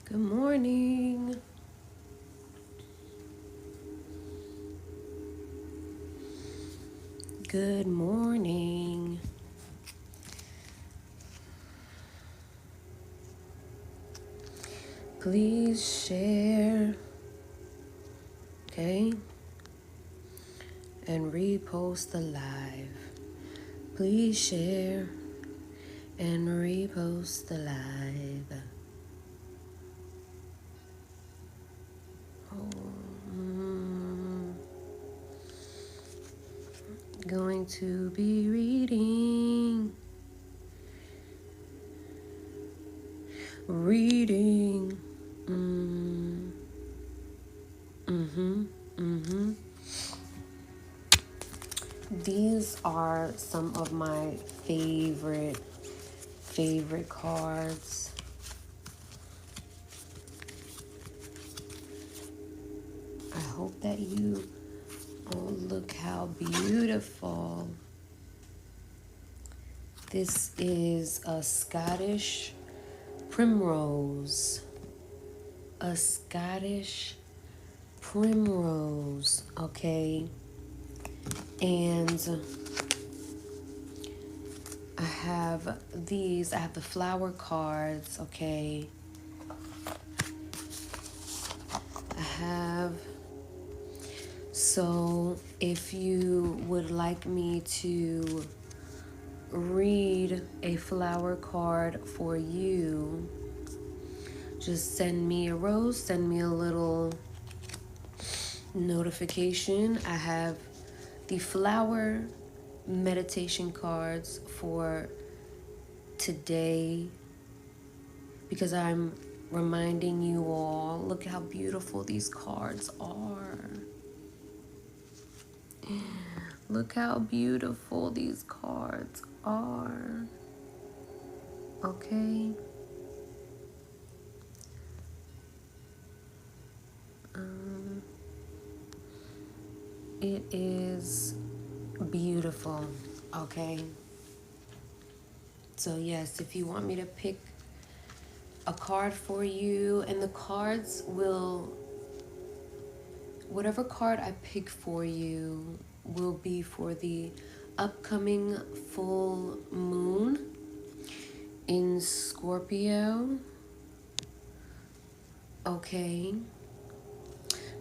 Good morning. Good morning. Please share, okay? And repost the live. Please share and repost the live. Going to be reading. Reading. These are some of my favorite cards. I hope that you, oh, look how beautiful. This is a Scottish primrose. A Scottish primrose, okay? And I have these, I have the flower cards, okay? So if you would like me to read a flower card for you, just send me a rose, send me a little notification. I have the flower meditation cards for today because I'm reminding you all, look how beautiful these cards are. Look how beautiful these cards are. Okay. It is beautiful. Okay. So yes, if you want me to pick a card for you, and the cards will, whatever card I pick for you will be for the upcoming full moon in Scorpio. Okay.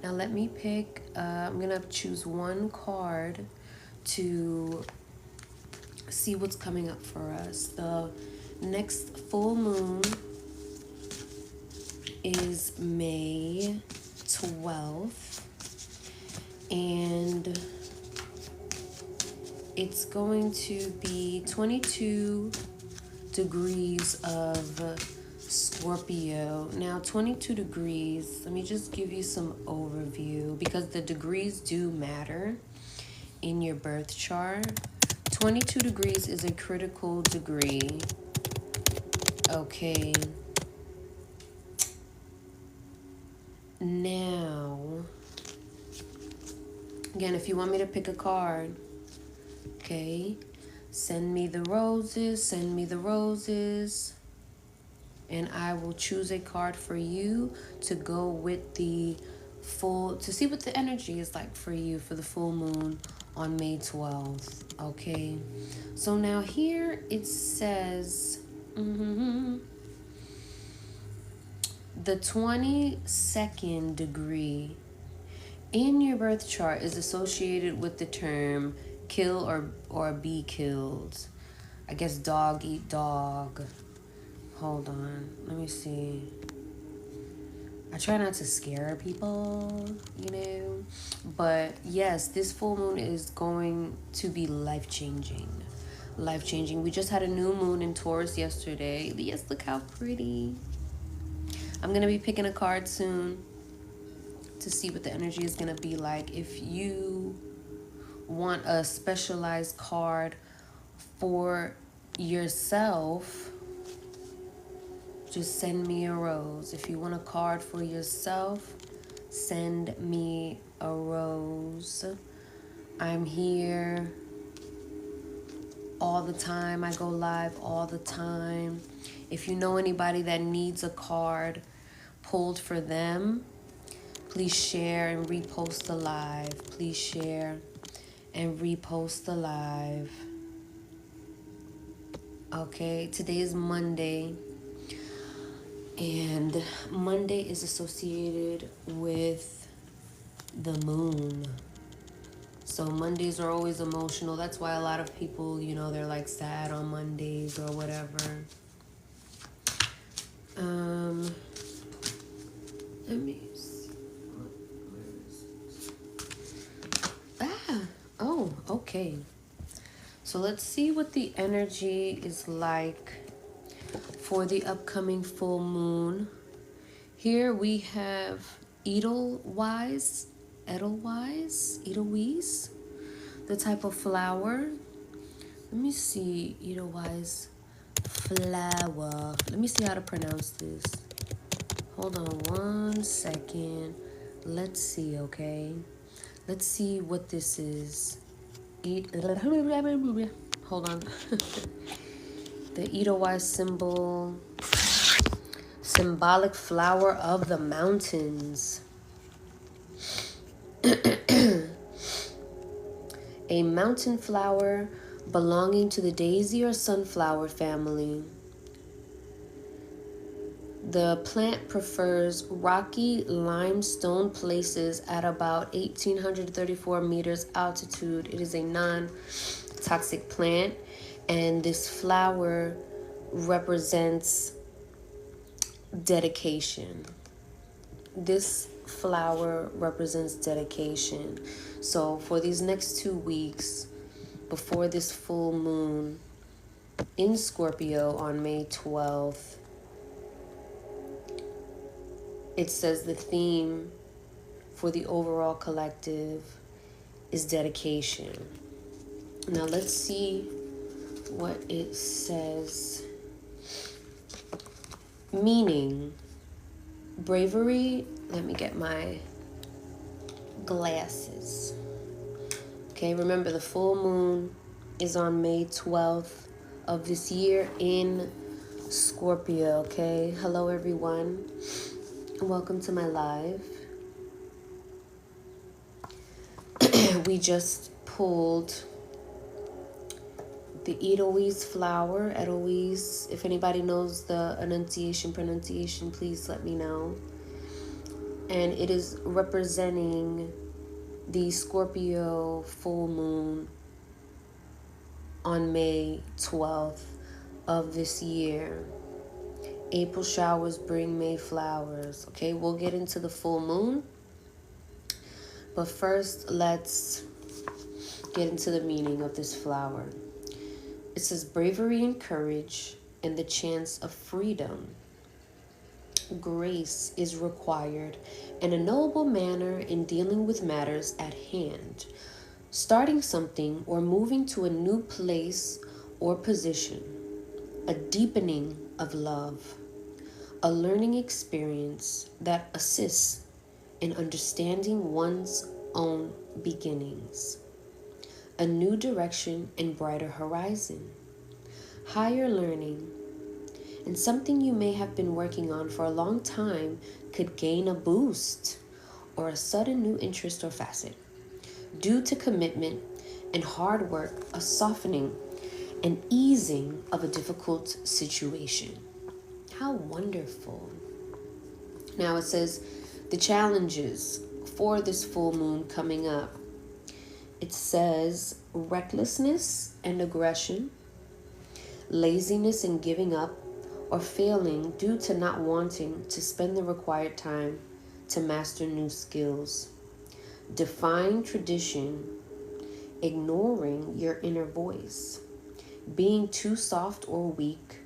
Now let me pick, I'm gonna choose one card to see what's coming up for us. The next full moon is May 12th, and it's going to be 22 degrees of Scorpio. Now 22 degrees, let me just give you some overview because the degrees do matter in your birth chart. 22 degrees is a critical degree. Okay. Now, again, if you want me to pick a card, okay, send me the roses, and I will choose a card for you to go with the full, to see what the energy is like for you for the full moon on May 12th, okay? So now here it says, the 22nd degree in your birth chart is associated with the term kill or be killed. I guess dog eat dog. Hold on, let me see. I try not to scare people, but yes, this full moon is going to be life-changing. Life-changing. We just had a new moon in Taurus yesterday. Yes, look how pretty. I'm going to be picking a card soon to see what the energy is going to be like. If you want a specialized card for yourself, just send me a rose. If you want a card for yourself, send me a rose. I'm here all the time. I go live all the time. If you know anybody that needs a card, pulled for them, please share and repost the live. Please share and repost the live. Okay, today is Monday, and Monday is associated with the moon. So Mondays are always emotional. That's why a lot of people, you know, they're like sad on Mondays or whatever. Let me see. Oh, okay. So let's see what the energy is like for the upcoming full moon. Here we have Edelweiss, the type of flower. Let me see, Edelweiss flower. Let me see how to pronounce this. Hold on 1 second. Let's see, okay? Let's see what this is. Hold on. The Edelweiss symbolic flower of the mountains. A mountain flower belonging to the daisy or sunflower family. The plant prefers rocky limestone places at about 1,834 meters altitude. It is a non-toxic plant, and this flower represents dedication. This flower represents dedication. So for these next 2 weeks, before this full moon in Scorpio on May 12th, it says the theme for the overall collective is dedication. Now let's see what it says. Meaning, bravery. Let me get my glasses. Okay, remember the full moon is on May 12th of this year in Scorpio, okay? Hello, everyone. Welcome to my live. We just pulled the Edelweiss flower, Edelweiss. If anybody knows the pronunciation, please let me know. And it is representing the Scorpio full moon on May 12th of this year. April showers bring May flowers. Okay, we'll get into the full moon. But first, let's get into the meaning of this flower. It says bravery and courage and the chance of freedom. Grace is required and a noble manner in dealing with matters at hand. Starting something or moving to a new place or position. A deepening of love. A learning experience that assists in understanding one's own beginnings. A new direction and brighter horizon. Higher learning. And something you may have been working on for a long time could gain a boost or a sudden new interest or facet. Due to commitment and hard work, a softening and easing of a difficult situation. How wonderful. Now it says the challenges for this full moon coming up. It says recklessness and aggression, laziness and giving up or failing due to not wanting to spend the required time to master new skills, defying tradition, ignoring your inner voice, being too soft or weak,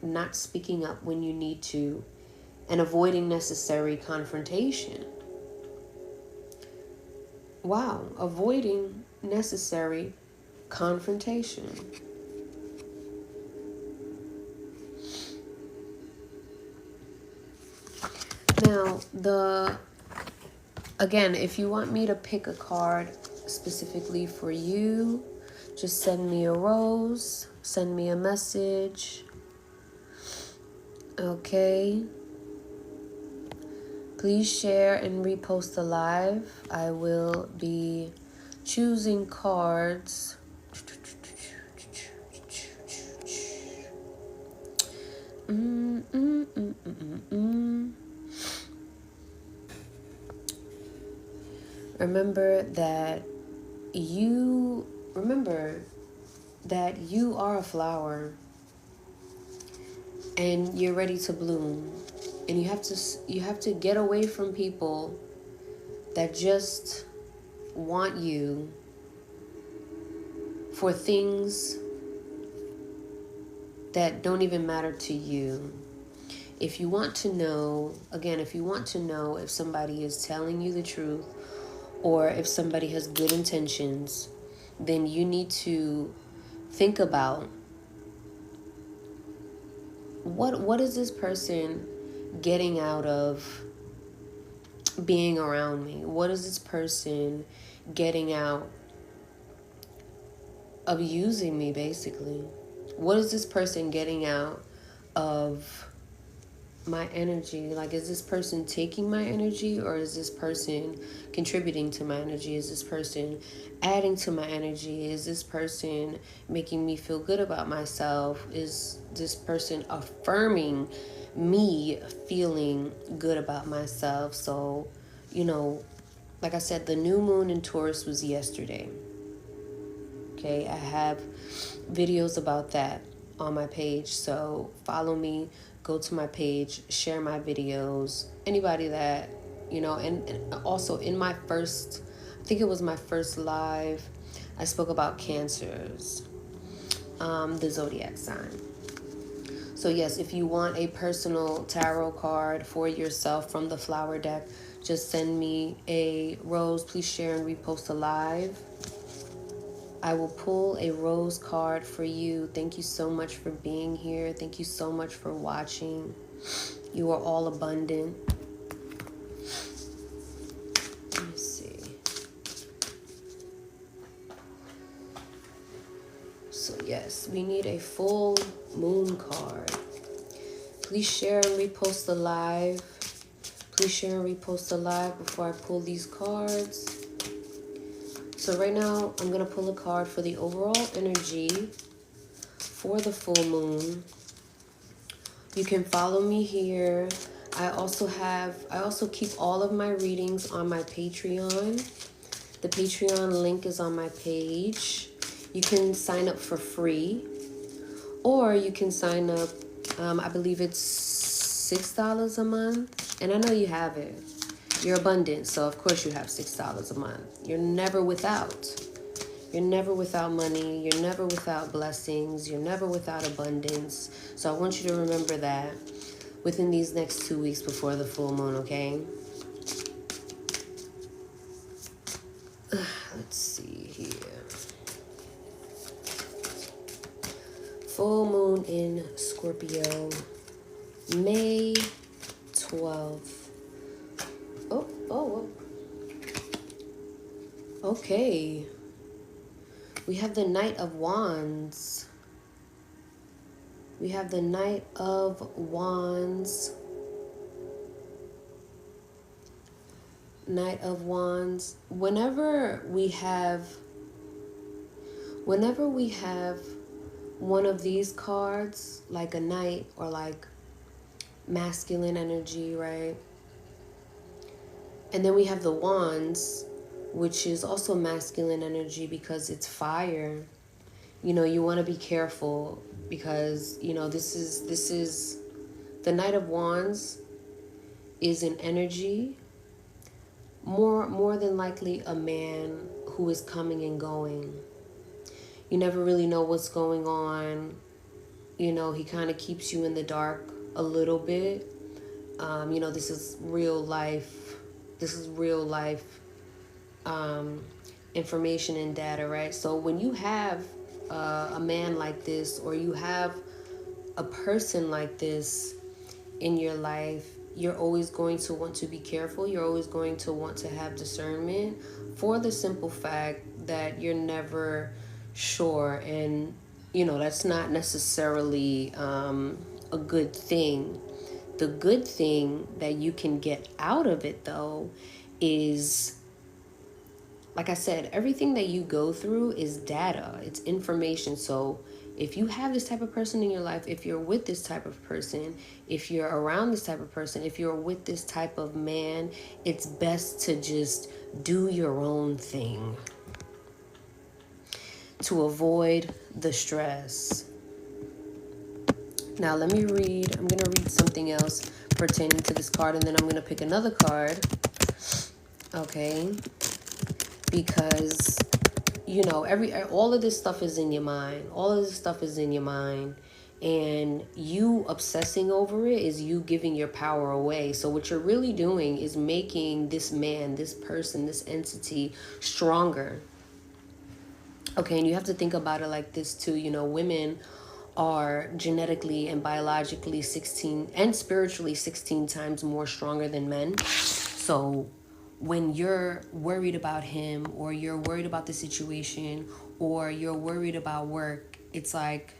not speaking up when you need to, and avoiding necessary confrontation. Wow, avoiding necessary confrontation. Now, again, if you want me to pick a card specifically for you, just send me a rose, send me a message. Okay. Please share and repost the live. I will be choosing cards. Remember that you are a flower and you're ready to bloom. And you have to get away from people that just want you for things that don't even matter to you. If you want to know if somebody is telling you the truth or if somebody has good intentions, then you need to think about what is this person getting out of being around me? What is this person getting out of using me, basically? What is this person getting out of my energy? Like, is this person taking my energy, or is this person contributing to my energy? Is this person adding to my energy? Is this person making me feel good about myself? Is this person affirming me feeling good about myself? So, like I said, the new moon in Taurus was yesterday. Okay, I have videos about that on my page, so follow me, go to my page, share my videos. Anybody that, and also in my first, I think it was my first live, I spoke about Cancers, the zodiac sign. So yes, if you want a personal tarot card for yourself from the flower deck, just send me a rose. Please share and repost a live. I will pull a rose card for you. Thank you so much for being here. Thank you so much for watching. You are all abundant. Let me see. So yes, we need a full moon card. Please share and repost the live. Please share and repost the live before I pull these cards. So right now, I'm going to pull a card for the overall energy for the full moon. You can follow me here. I also keep all of my readings on my Patreon. The Patreon link is on my page. You can sign up for free, or you can sign up, I believe it's $6 a month. And I know you have it. You're abundant, so of course you have $6 a month. You're never without. You're never without money. You're never without blessings. You're never without abundance. So I want you to remember that within these next 2 weeks before the full moon, okay? Let's see here. Full moon in Scorpio, May 12th. Oh. Okay. We have the Knight of Wands. Knight of Wands. Whenever we have one of these cards, like a knight or like masculine energy, right? And then we have the wands, which is also masculine energy because it's fire. You want to be careful because, this is the Knight of Wands is an energy, more than likely a man who is coming and going. You never really know what's going on. He kind of keeps you in the dark a little bit. This is real life. Information and data, right? So when you have a man like this, or you have a person like this in your life, you're always going to want to be careful. You're always going to want to have discernment, for the simple fact that you're never sure. And, that's not necessarily a good thing The good thing that you can get out of it, though, is, like I said, everything that you go through is data, it's information. So if you have this type of person in your life, if you're with this type of person, if you're around this type of person, if you're with this type of man, it's best to just do your own thing to avoid the stress. Now let me read, I'm going to read something else pertaining to this card, and then I'm going to pick another card. Okay, because all of this stuff is in your mind. All of this stuff is in your mind, and you obsessing over it is you giving your power away. So what you're really doing is making this man, this person, this entity stronger. Okay, and you have to think about it like this too. Women are genetically and biologically 16 and spiritually 16 times more stronger than men. So when you're worried about him, or you're worried about the situation, or you're worried about work, it's like,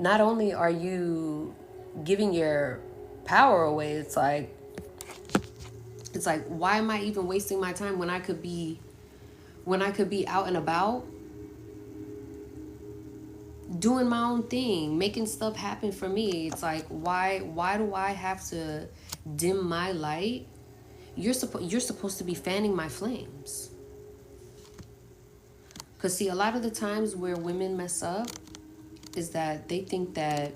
not only are you giving your power away, it's like, why am I even wasting my time when I could be out and about doing my own thing, making stuff happen for me? It's like, why do I have to dim my light? You're supposed to be fanning my flames. Because see, a lot of the times where women mess up is that they think that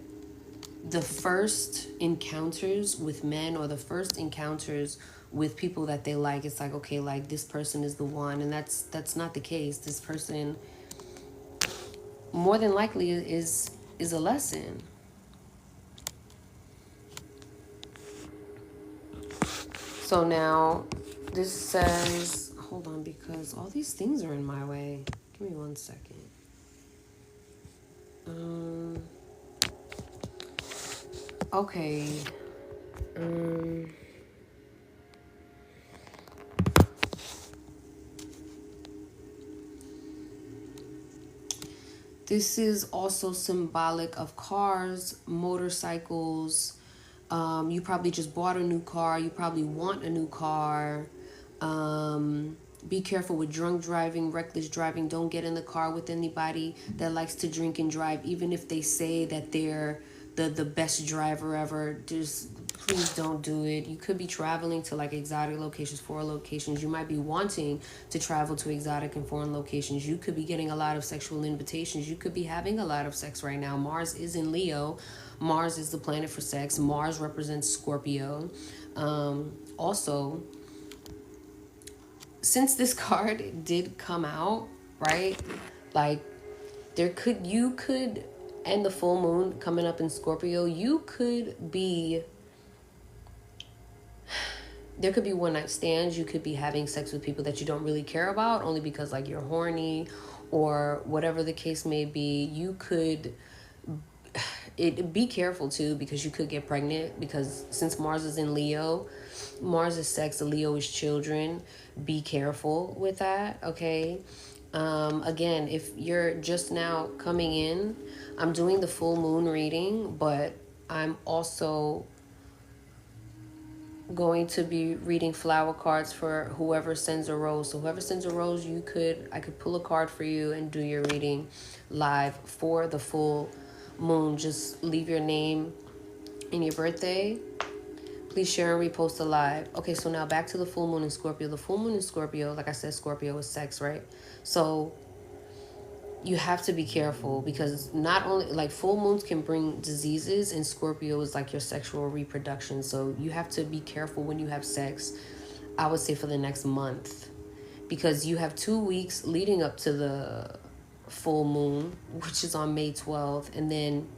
the first encounters with men, or the first encounters with people that they like, it's like, okay, like this person is the one, and that's not the case. This person more than likely is a lesson. So now this says, hold on, because all these things are in my way. Give me 1 second. Okay. This is also symbolic of cars, motorcycles. You probably just bought a new car. You probably want a new car. Be careful with drunk driving, reckless driving. Don't get in the car with anybody that likes to drink and drive, even if they say that they're the best driver ever. Just please don't do it. You could be traveling to like exotic locations, foreign locations. You might be wanting to travel to exotic and foreign locations. You could be getting a lot of sexual invitations. You could be having a lot of sex right now. Mars is in Leo. Mars is the planet for sex. Mars represents Scorpio. Also, since this card did come out, right? Like, you could, and the full moon coming up in Scorpio, there could be one night stands. You could be having sex with people that you don't really care about, only because like you're horny, or whatever the case may be. You could be careful too, because you could get pregnant, because since Mars is in Leo, Mars is sex, Leo is children. Be careful with that, okay? Again, if you're just now coming in, I'm doing the full moon reading, but I'm also going to be reading flower cards for whoever sends a rose. So whoever sends a rose, I could pull a card for you and do your reading live for the full moon. Just leave your name and your birthday. Please share and repost a live. Okay, so now back to the full moon in Scorpio. The full moon in Scorpio, like I said, Scorpio is sex, right? So you have to be careful, because not only like full moons can bring diseases, and Scorpio is like your sexual reproduction. So you have to be careful when you have sex, I would say for the next month, because you have 2 weeks leading up to the full moon, which is on May 12th, and then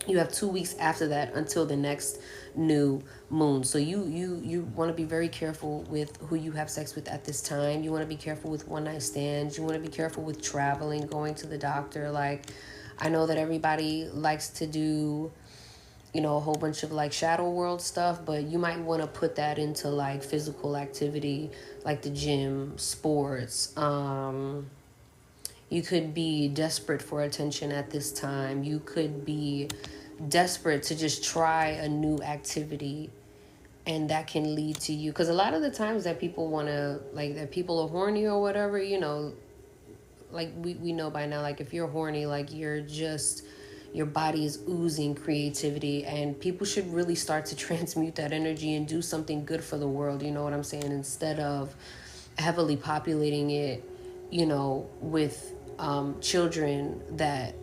you have 2 weeks after that until the next new moon. So you want to be very careful with who you have sex with at this time. You want to be careful with one night stands. You want to be careful with traveling, going to the doctor. Like, I know that everybody likes to do, a whole bunch of like shadow world stuff, but you might want to put that into like physical activity, like the gym, sports. You could be desperate for attention at this time. You could be desperate to just try a new activity, and that can lead to you, because a lot of the times that people want to, like, that people are horny or whatever, you know, like we know by now, like if you're horny, like you're just, your body is oozing creativity, and people should really start to transmute that energy and do something good for the world, you know what I'm saying, instead of heavily populating it, you know, with children that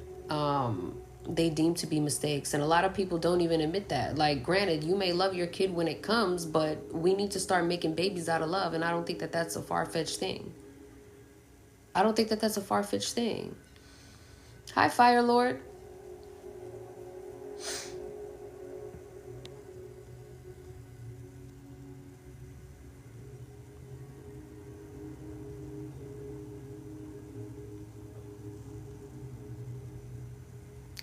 they deem to be mistakes. And a lot of people don't even admit that. Like, granted, you may love your kid when it comes, but we need to start making babies out of love, and I don't think that that's a far-fetched thing. I don't think that that's a far-fetched thing. Hi, Fire Lord.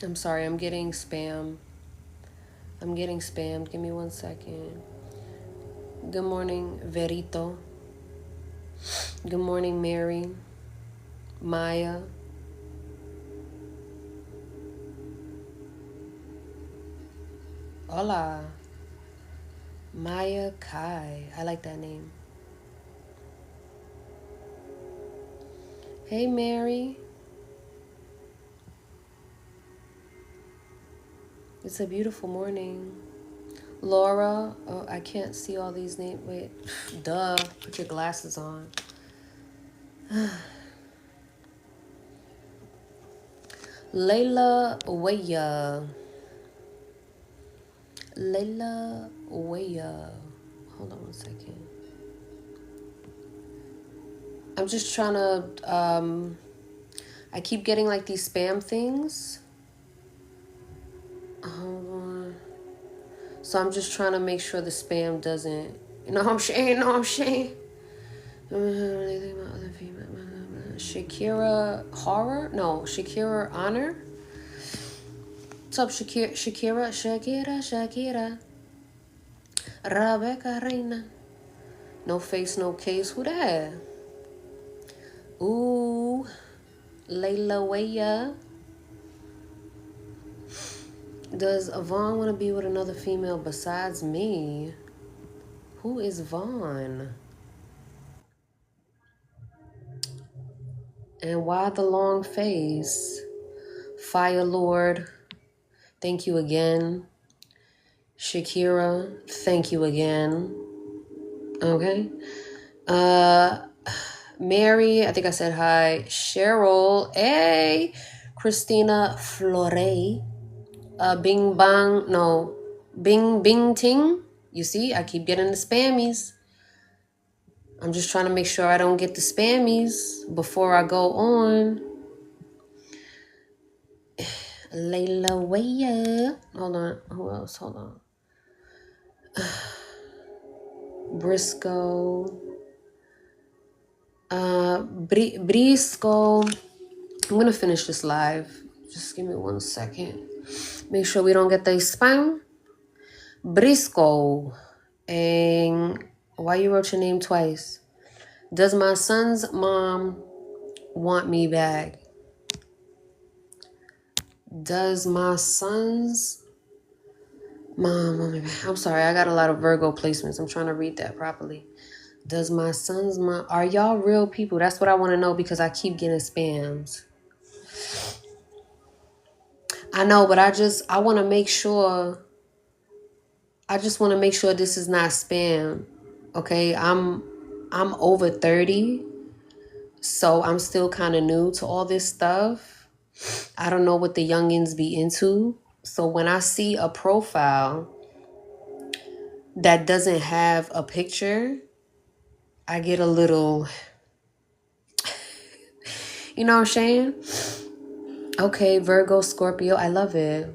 I'm sorry, I'm getting spam. I'm getting spammed. Give me 1 second. Good morning, Verito. Good morning, Mary. Maya. Hola. Maya Kai. I like that name. Hey, Mary. It's a beautiful morning. Laura. Oh, I can't see all these names. Wait. Duh. Put your glasses on. Layla Waya. Layla Waya. Hold on 1 second. I'm just trying to, I keep getting like these spam things. Hold on. So I'm just trying to make sure the spam doesn't, you know what I'm saying? No, I'm saying. Shakira Horror? No, Shakira Honor? What's up, Shakira? Rebecca Reina. No face, no case. Who that? Ooh, Layla Waya. Does Vaughn want to be with another female besides me? Who is Vaughn? And why the long face? Fire Lord, thank you again. Shakira, thank you again. Okay. Mary, I think I said hi. Cheryl, hey. Christina Flore. Bing Bang, no. Bing Ting. You see, I keep getting the spammies. I'm just trying to make sure I don't get the spammies before I go on. Layla Waya. Hold on. Who else? Hold on. Briscoe. Briscoe. I'm going to finish this live. Just give me 1 second. Make sure we don't get the spam. Briscoe. And why you wrote your name twice? Does my son's mom want me back? Does my son's mom want me back? I'm sorry, I got a lot of Virgo placements. I'm trying to read that properly. Does my son's mom... Are y'all real people? That's what I want to know, because I keep getting spams. I know, but I want to make sure... I just want to make sure this is not spam. Okay, I'm over 30, so I'm still kind of new to all this stuff. I don't know what the youngins be into. So when I see a profile that doesn't have a picture, I get a little, you know what I'm saying? Okay, Virgo, Scorpio, I love it.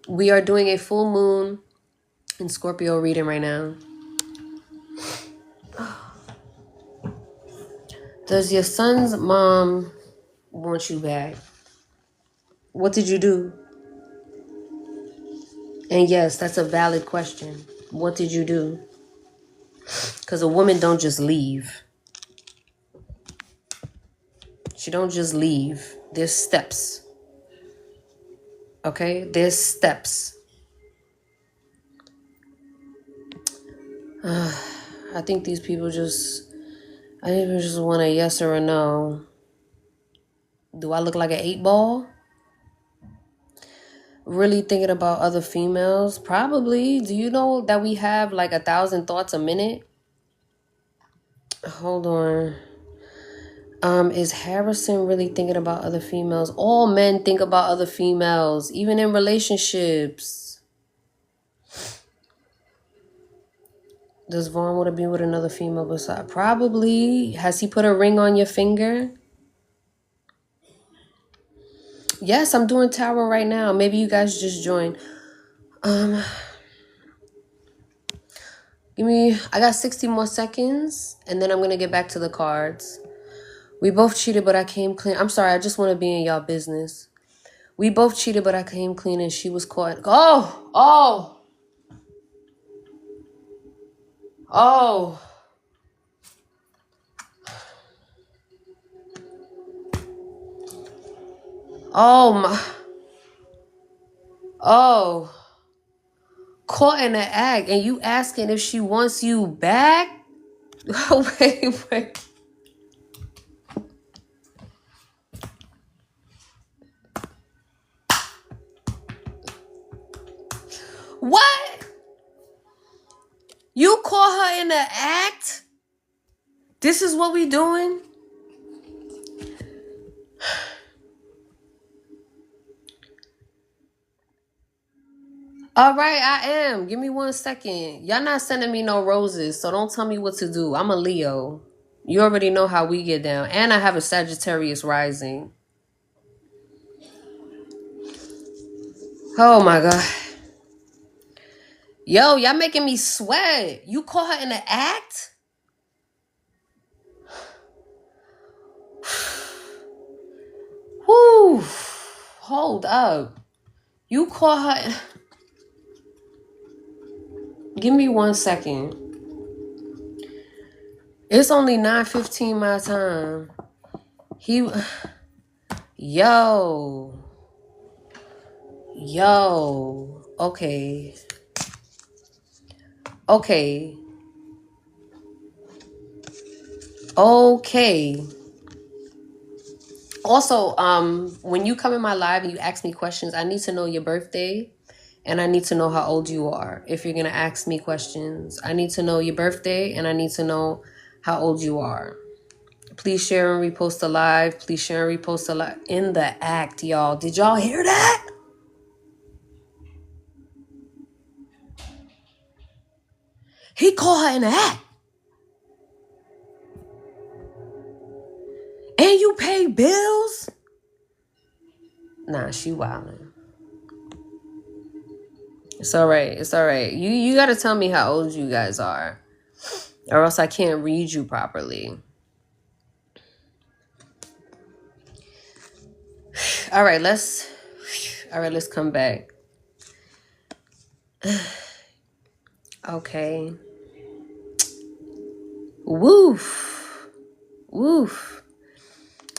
We are doing a full moon in Scorpio reading right now. Does your son's mom want you back? What did you do? And yes, that's a valid question. What did you do? Because a woman don't just leave. She don't just leave. There's steps. Okay? There's steps. I think these people just, I even just want a yes or a no. Do I look like an 8-ball? Really thinking about other females? Probably. Do you know that we have like 1,000 thoughts a minute? Hold on. Is Harrison really thinking about other females? All men think about other females, even in relationships. Does Vaughn want to be with another female beside? Probably. Has he put a ring on your finger? Yes, I'm doing tarot right now. Maybe you guys just joined. I got 60 more seconds, and then I'm going to get back to the cards. We both cheated, but I came clean. I'm sorry, I just want to be in y'all business. We both cheated, but I came clean, and she was caught. Oh. Oh, my. Oh. Caught in the act, and you asking if she wants you back? Wait. What? You caught her in the act? This is what we doing? All right, I am. Give me 1 second. Y'all not sending me no roses, so don't tell me what to do. I'm a Leo. You already know how we get down. And I have a Sagittarius rising. Oh my God. Yo, y'all making me sweat. You caught her in the act? Whew. Hold up. You caught her. Give me 1 second. It's only 9:15 my time. Yo. Okay. Also, when you come in my live and you ask me questions, I need to know your birthday and I need to know how old you are. If you're going to ask me questions, I need to know your birthday and I need to know how old you are. Please share and repost the live. Please share and repost the live. In the act, y'all. Did y'all hear that? He called her in the act. And you pay bills? Nah, she wildin'. It's all right. You got to tell me how old you guys are, or else I can't read you properly. All right, let's come back. Okay. Woof.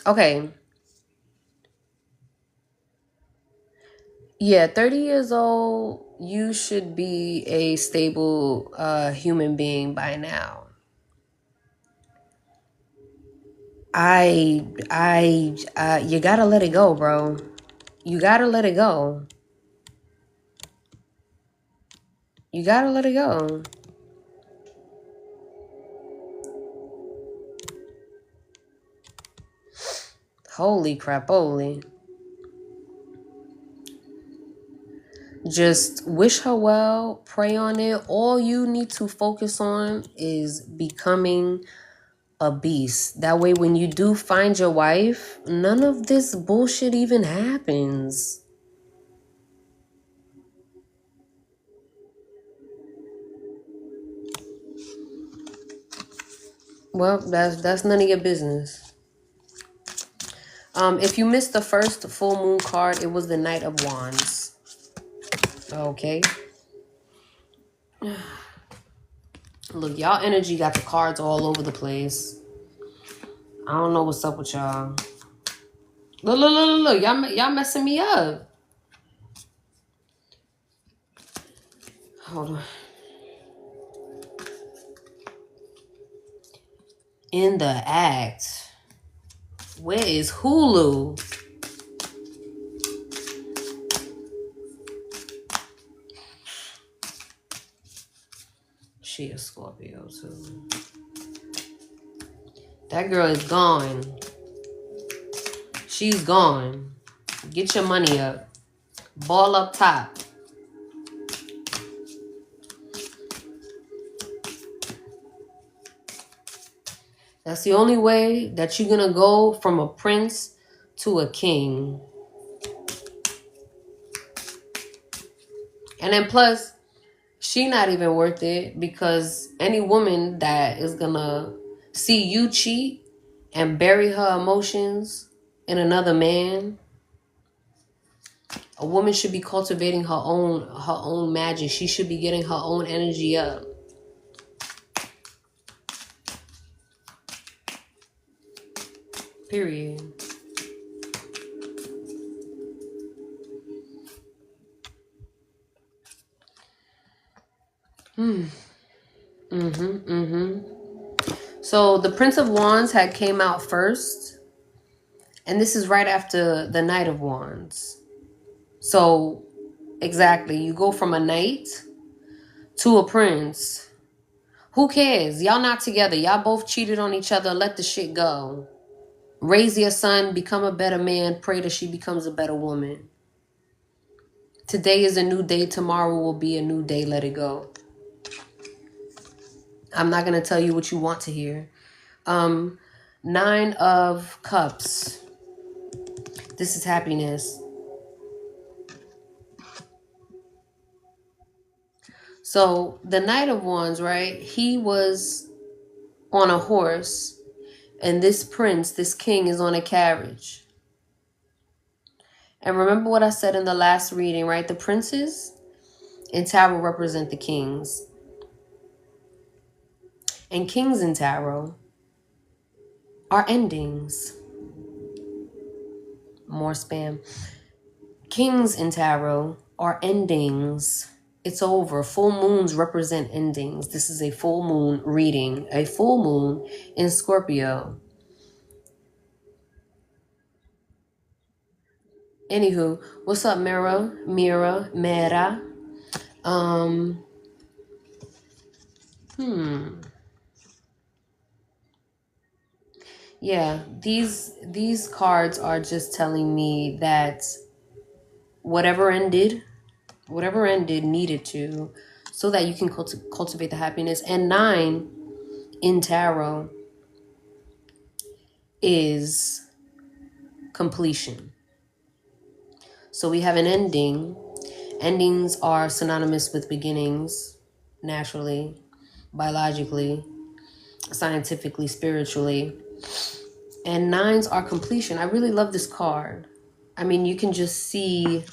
Okay. Yeah, 30 years old, you should be a stable human being by now. You gotta let it go, bro. You gotta let it go. Holy crap, holy. Just wish her well, pray on it. All you need to focus on is becoming a beast. That way, when you do find your wife, none of this bullshit even happens. Well, that's none of your business. If you missed the first full moon card, it was the Knight of Wands. Okay. Look, y'all energy got the cards all over the place. I don't know what's up with y'all. Look. Y'all messing me up. Hold on. in the act. Where is Hulu? She a Scorpio too. That girl is gone. She's gone. Get your money up. Ball up top. That's the only way that you're going to go from a prince to a king. And then plus, she not even worth it, because any woman that is going to see you cheat and bury her emotions in another man, a woman should be cultivating her own magic. She should be getting her own energy up. Period. So the Prince of Wands had came out first. And this is right after the Knight of Wands. So exactly, you go from a knight to a prince. Who cares? Y'all not together. Y'all both cheated on each other. Let the shit go. Raise your son, become a better man. Pray that she becomes a better woman. Today is a new day. Tomorrow will be a new day. Let it go. I'm not going to tell you what you want to hear. 9 of Cups. This is happiness. So the Knight of Wands, right? He was on a horse, and this prince, this king, is on a carriage. And remember what I said in the last reading, right? The princes in tarot represent the kings. And kings in tarot are endings. More spam. Kings in tarot are endings. It's over. Full moons represent endings. This is a full moon reading. A full moon in Scorpio. Anywho, what's up, Mira? Yeah, these cards are just telling me that whatever ended needed to, so that you can cultivate the happiness. And 9 in tarot is completion. So we have an ending. Endings are synonymous with beginnings, naturally, biologically, scientifically, spiritually. And 9s are completion. I really love this card. I mean, you can just see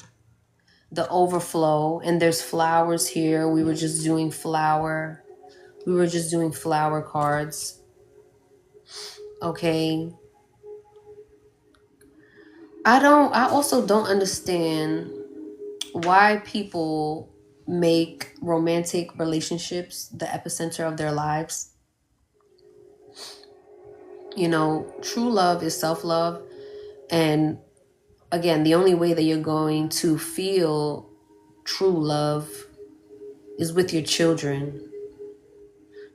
the overflow, and there's flowers here. We were just doing flower cards. Okay. I also don't understand why people make romantic relationships the epicenter of their lives. You know, true love is self-love. And again, the only way that you're going to feel true love is with your children.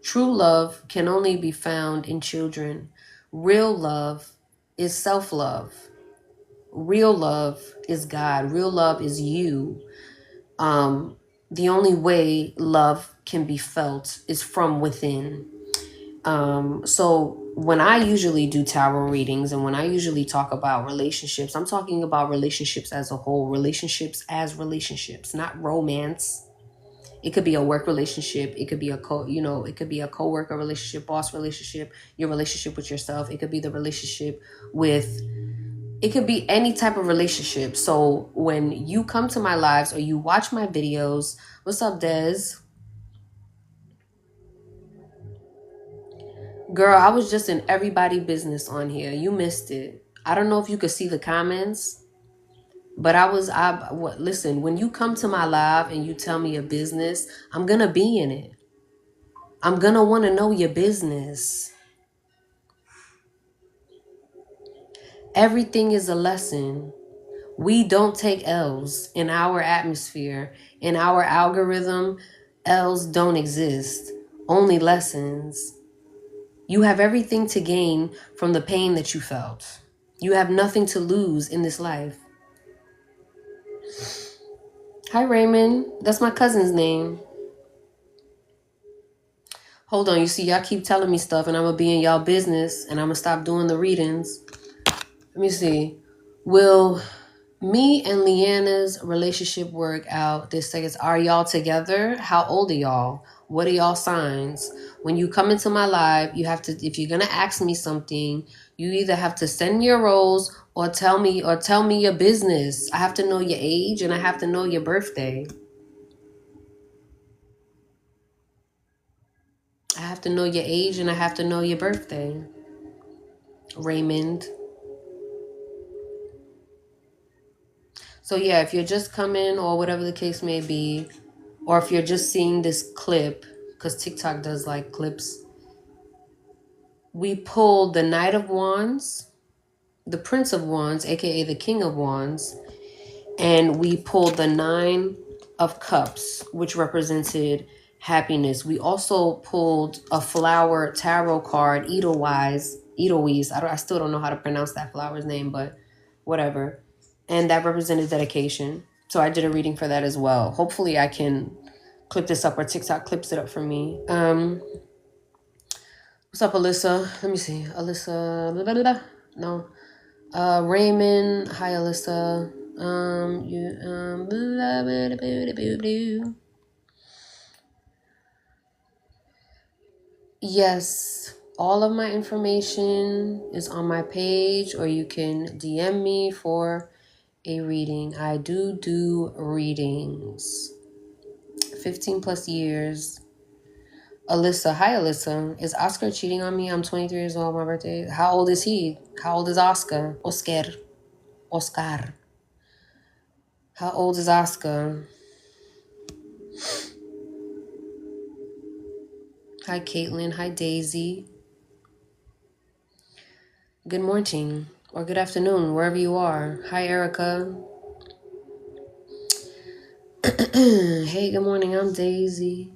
True love can only be found in children. Real love is self-love. Real love is God. Real love is you. The only way love can be felt is from within. So when I usually do tarot readings, and when I usually talk about relationships, I'm talking about relationships as a whole, relationships as relationships, not romance. It could be a work relationship. It could be it could be a co-worker relationship, boss relationship, your relationship with yourself. It could be the relationship with, it could be any type of relationship. So when you come to my lives or you watch my videos, what's up, Des? Girl, I was just in everybody's business on here. You missed it. I don't know if you could see the comments, but listen, when you come to my live and you tell me your business, I'm going to be in it. I'm going to want to know your business. Everything is a lesson. We don't take L's in our atmosphere. In our algorithm, L's don't exist. Only lessons. You have everything to gain from the pain that you felt. You have nothing to lose in this life. Hi, Raymond. That's my cousin's name. Hold on. You see, y'all keep telling me stuff and I'm going to be in y'all business and I'm going to stop doing the readings. Let me see. Will me and Leanna's relationship work out this second? Are y'all together? How old are y'all? What are y'all signs? When you come into my live, you have to, if you're going to ask me something, you either have to send me a rose or tell me your business. I have to know your age and I have to know your birthday. I have to know your age and I have to know your birthday. Raymond. So yeah, if you're just coming or whatever the case may be, or if you're just seeing this clip, because TikTok does like clips, we pulled the Knight of Wands, the Prince of Wands, aka the King of Wands, and we pulled the Nine of Cups, which represented happiness. We also pulled a flower tarot card, Edelweiss. I still don't know how to pronounce that flower's name, but whatever. And that represented dedication. So I did a reading for that as well. Hopefully I can clip this up or TikTok clips it up for me. What's up, Alyssa? Let me see. Alyssa, blah, blah, blah. No. Raymond, hi, Alyssa. Blah, blah, blah, blah, blah. Yes, all of my information is on my page, or you can DM me for a reading. I do readings. 15 plus years. Alyssa, hi Alyssa. Is Oscar cheating on me? I'm 23 years old, my birthday. How old is he? How old is Oscar? Oscar. How old is Oscar? Hi Caitlin, hi Daisy. Good morning or good afternoon, wherever you are. Hi Erica. Hey, good morning, I'm Daisy.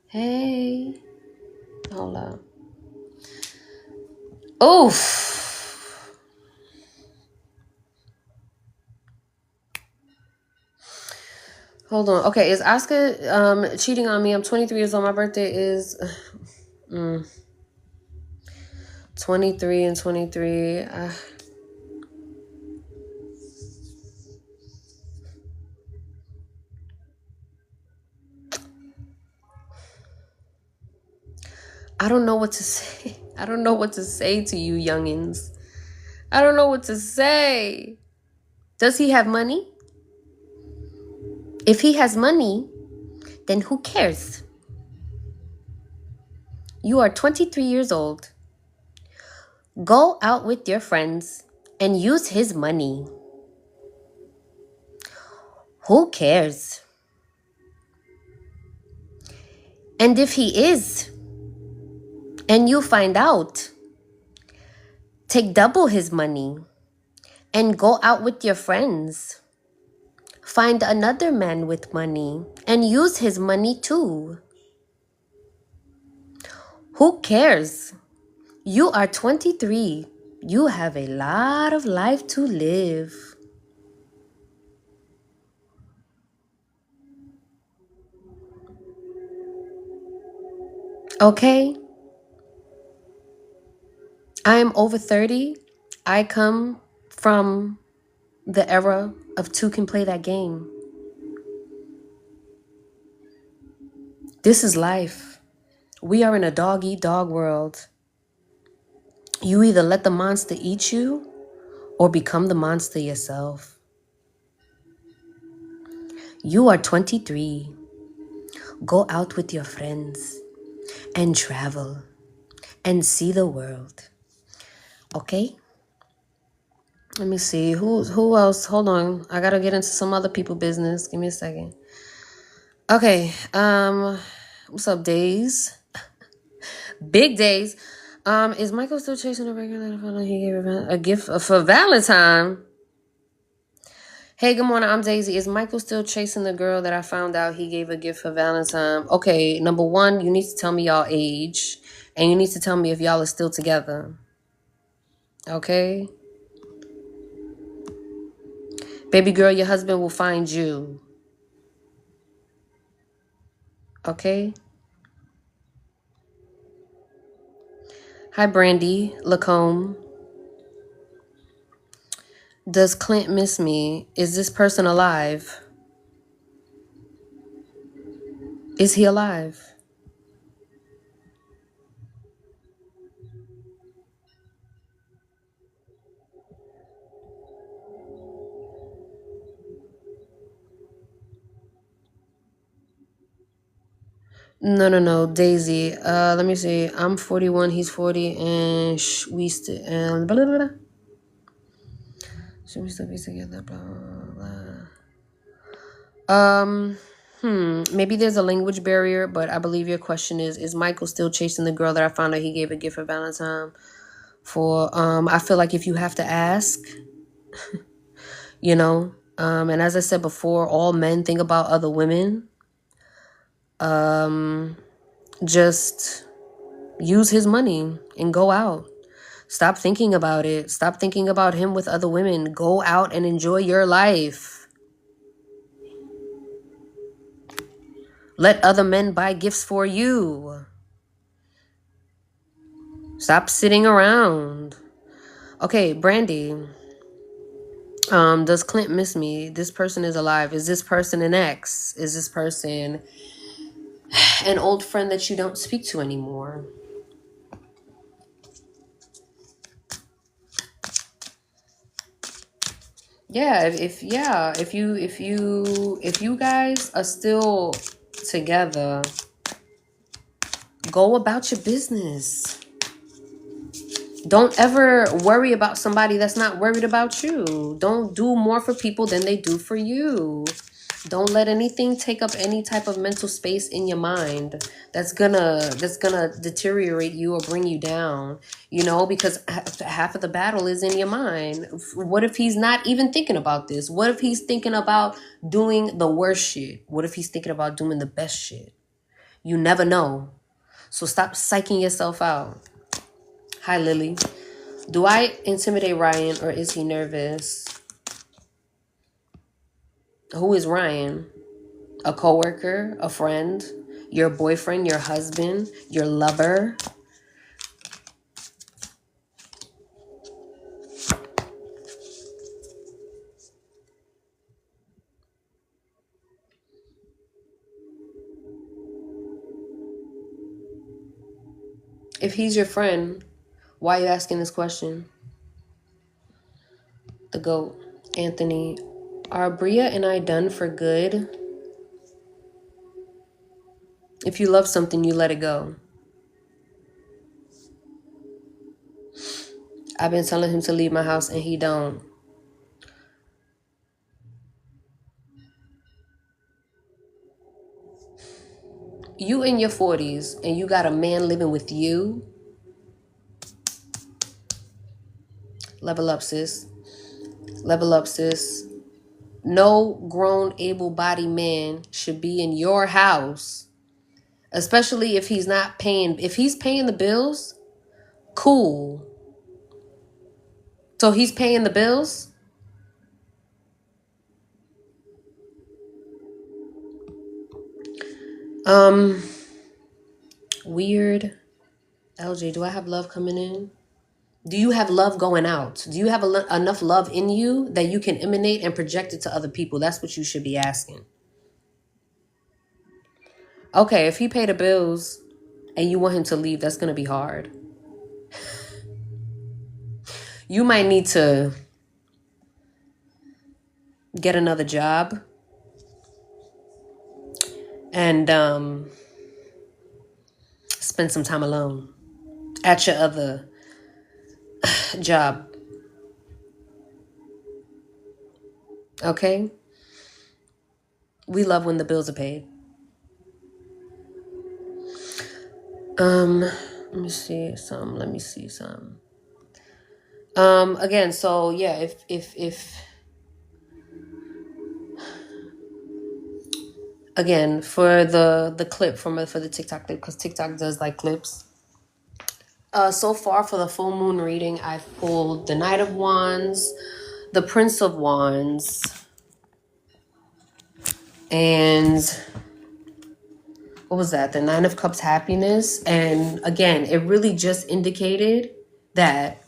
Hey. Hold up. Oof. Hold on. Okay, is Oscar cheating on me? I'm 23 years old. My birthday is 23 and 23. I don't know what to say. I don't know what to say to you youngins. I don't know what to say. Does he have money? If he has money, then who cares? You are 23 years old. Go out with your friends and use his money. Who cares? And if he is, and you find out, take double his money and go out with your friends. Find another man with money and use his money too. Who cares? You are 23. You have a lot of life to live. Okay? I am over 30. I come from the era of two can play that game. This is life. We are in a dog-eat-dog world. You either let the monster eat you or become the monster yourself. You are 23. Go out with your friends and travel and see the world. Okay? Let me see. Who else? Hold on. I gotta get into some other people business. Give me a second. Okay. What's up, Days? Big Days. Is Michael still chasing a regular that I found out he gave a gift for Valentine? Hey, good morning. I'm Daisy. Is Michael still chasing the girl that I found out he gave a gift for Valentine? Okay, number one, you need to tell me y'all age, and you need to tell me if y'all are still together. Okay? Baby girl, your husband will find you. Okay? Hi, Brandy Lacombe. Does Clint miss me? Is this person alive? Is he alive? No, Daisy. Let me see. I'm 41, he's 40, and we still and blah, blah, blah. Should we still be together? Blah, blah, blah. Maybe there's a language barrier, but I believe your question is Michael still chasing the girl that I found out he gave a gift for Valentine for? I feel like if you have to ask, you know, and as I said before, all men think about other women. Just use his money and go out. Stop thinking about it. Stop thinking about him with other women. Go out and enjoy your life. Let other men buy gifts for you. Stop sitting around. Okay, Brandy. Does Clint miss me? This person is alive. Is this person an ex? Is this person an old friend that you don't speak to anymore? Yeah, if you guys are still together, go about your business. Don't ever worry about somebody that's not worried about you. Don't do more for people than they do for you. Don't let anything take up any type of mental space in your mind that's gonna deteriorate you or bring you down, you know, because half of the battle is in your mind. What if he's not even thinking about this? What if he's thinking about doing the worst shit? What if he's thinking about doing the best shit? You never know. So stop psyching yourself out. Hi, Lily. Do I intimidate Ryan or is he nervous? Who is Ryan? A coworker, a friend, your boyfriend, your husband, your lover? If he's your friend, why are you asking this question? The GOAT, Anthony. Are Bria and I done for good? If you love something, you let it go. I've been telling him to leave my house and he don't. You in your 40s and you got a man living with you. Level up, sis. Level up, sis. No grown, able-bodied man should be in your house, especially if he's not paying. If he's paying the bills, cool. So he's paying the bills? Weird. LJ, do I have love coming in? Do you have love going out? Do you have enough love in you that you can emanate and project it to other people? That's what you should be asking. Okay, if he paid the bills and you want him to leave, that's going to be hard. You might need to get another job and spend some time alone at your other job. Okay? We love when the bills are paid. Let me see some. Let me see some. Again, so yeah, if again for the clip for the TikTok clip, because TikTok does like clips. So far for the full moon reading, I've pulled the Knight of Wands, the Prince of Wands, and what was that? The Nine of Cups, Happiness. And again, it really just indicated that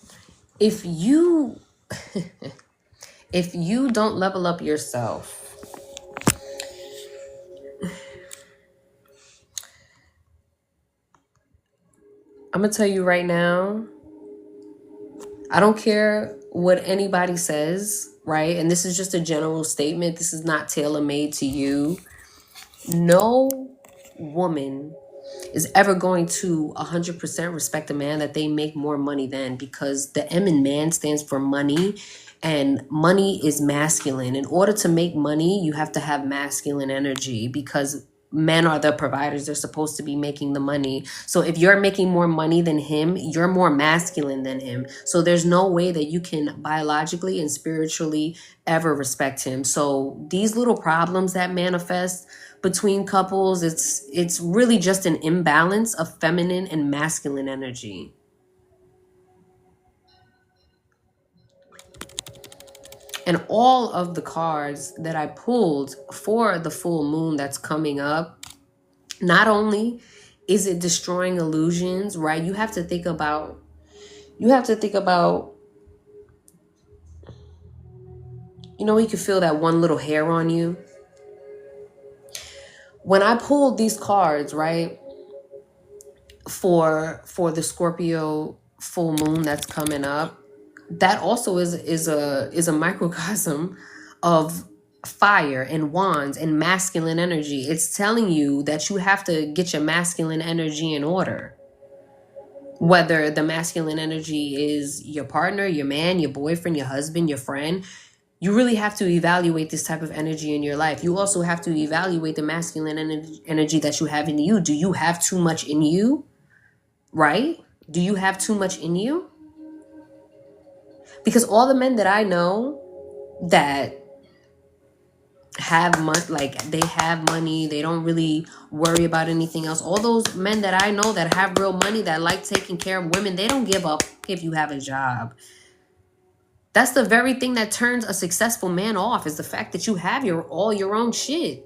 if you if you don't level up yourself, I'm gonna tell you right now, I don't care what anybody says, right? And this is just a general statement. This is not tailor-made to you. No woman is ever going to 100% respect a man that they make more money than, because the M in man stands for money, and money is masculine. In order to make money, you have to have masculine energy, because men are the providers. They're supposed to be making the money. So if you're making more money than him, you're more masculine than him. So there's no way that you can biologically and spiritually ever respect him. So these little problems that manifest between couples, it's really just an imbalance of feminine and masculine energy. And all of the cards that I pulled for the full moon that's coming up, not only is it destroying illusions, right? You have to think about, you know, you can feel that one little hair on you. When I pulled these cards, right, for the Scorpio full moon that's coming up, that also is a microcosm of fire and wands and masculine energy. It's telling you that you have to get your masculine energy in order. Whether the masculine energy is your partner, your man, your boyfriend, your husband, your friend, you really have to evaluate this type of energy in your life. You also have to evaluate the masculine energy that you have in you. Do you have too much in you? Right? Do you have too much in you? Because all the men that I know that have money, like they have money, they don't really worry about anything else. All those men that I know that have real money, that like taking care of women, they don't give up if you have a job. That's the very thing that turns a successful man off, is the fact that you have all your own shit.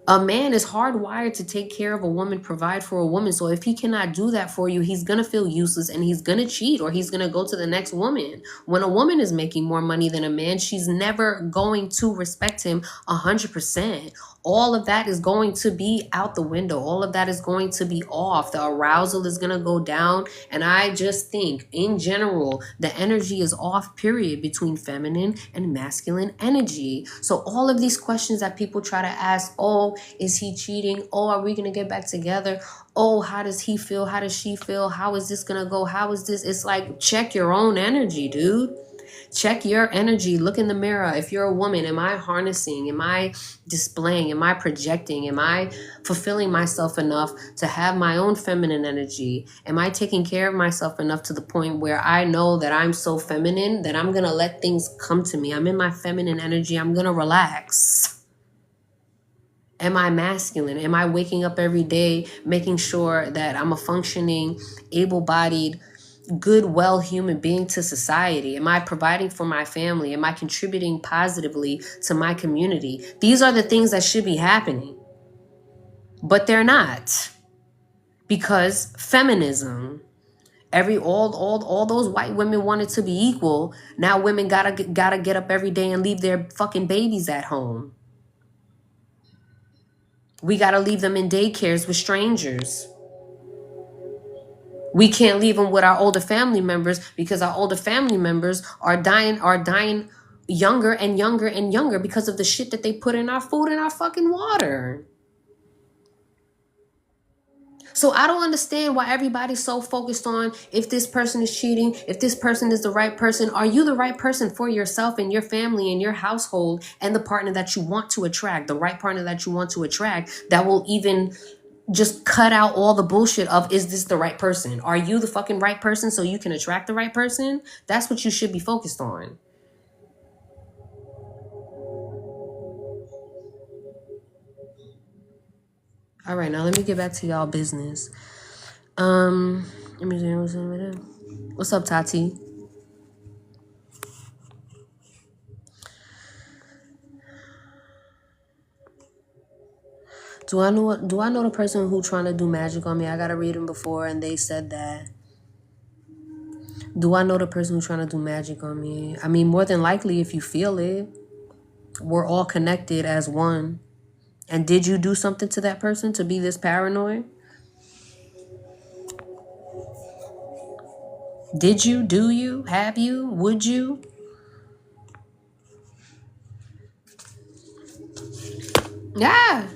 A man is hardwired to take care of a woman, provide for a woman. So if he cannot do that for you, he's going to feel useless and he's going to cheat, or he's going to go to the next woman. When a woman is making more money than a man, she's never going to respect him 100%. All of that is going to be out the window. All of that is going to be off. The arousal is going to go down. And I just think in general, the energy is off, period, between feminine and masculine energy. So all of these questions that people try to ask, oh, is he cheating? Oh, are we going to get back together? Oh, how does he feel? How does she feel? How is this going to go? How is this? It's like, check your own energy, dude. Check your energy. Look in the mirror. If you're a woman, am I harnessing? Am I displaying? Am I projecting? Am I fulfilling myself enough to have my own feminine energy? Am I taking care of myself enough to the point where I know that I'm so feminine that I'm going to let things come to me? I'm in my feminine energy. I'm going to relax. Am I masculine? Am I waking up every day making sure that I'm a functioning, able-bodied, good, well human being to society? Am I providing for my family? Am I contributing positively to my community? These are the things that should be happening, but they're not, because feminism, all those white women wanted to be equal. Now women gotta get up every day and leave their fucking babies at home. We gotta leave them in daycares with strangers. We can't leave them with our older family members, because our older family members are dying younger and younger and younger because of the shit that they put in our food and our fucking water. So I don't understand why everybody's so focused on if this person is cheating, if this person is the right person. Are you the right person for yourself and your family and your household and the partner that you want to attract, the right partner that you want to attract, that will even just cut out all the bullshit of, is this the right person? Are you the fucking right person so you can attract the right person? That's what you should be focused on. All right, now let me get back to y'all business. Let me see what's up, Tati? Do I know the person who trying to do magic on me? I gotta read them before, and they said that. Do I know the person who's trying to do magic on me? I mean, more than likely, if you feel it, we're all connected as one. And did you do something to that person to be this paranoid? Did you? Do you? Have you? Would you? Yeah.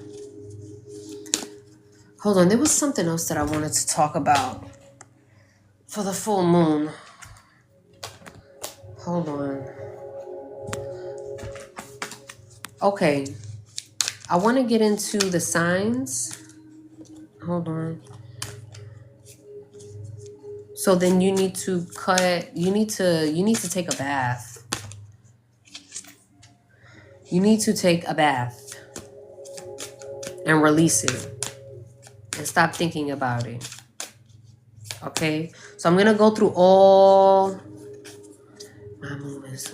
Hold on. There was something else that I wanted to talk about for the full moon. Hold on. Okay. I want to get into the signs. Hold on. So then you need to you need to take a bath. You need to take a bath and release it and stop thinking about it. Okay? So I'm going to go through all my movements.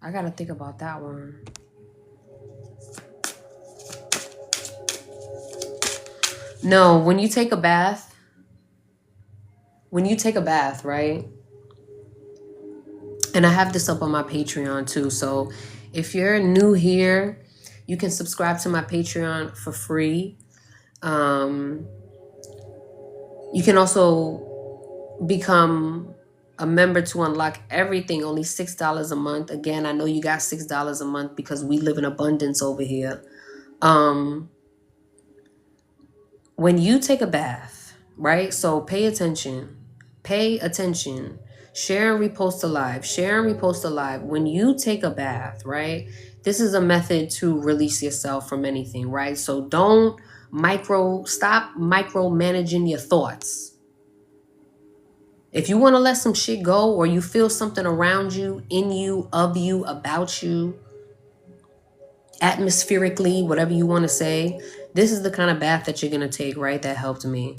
I got to think about that one. No, when you take a bath, right? And I have this up on my Patreon too. So if you're new here, you can subscribe to my Patreon for free. You can also become a member to unlock everything, only $6 a month. Again, I know you got $6 a month because we live in abundance over here. When you take a bath, right? So pay attention. Share and repost alive. When you take a bath, right? This is a method to release yourself from anything, right? So stop micromanaging your thoughts. If you want to let some shit go, or you feel something around you, in you, of you, about you, atmospherically, whatever you want to say, this is the kind of bath that you're going to take, right? That helped me.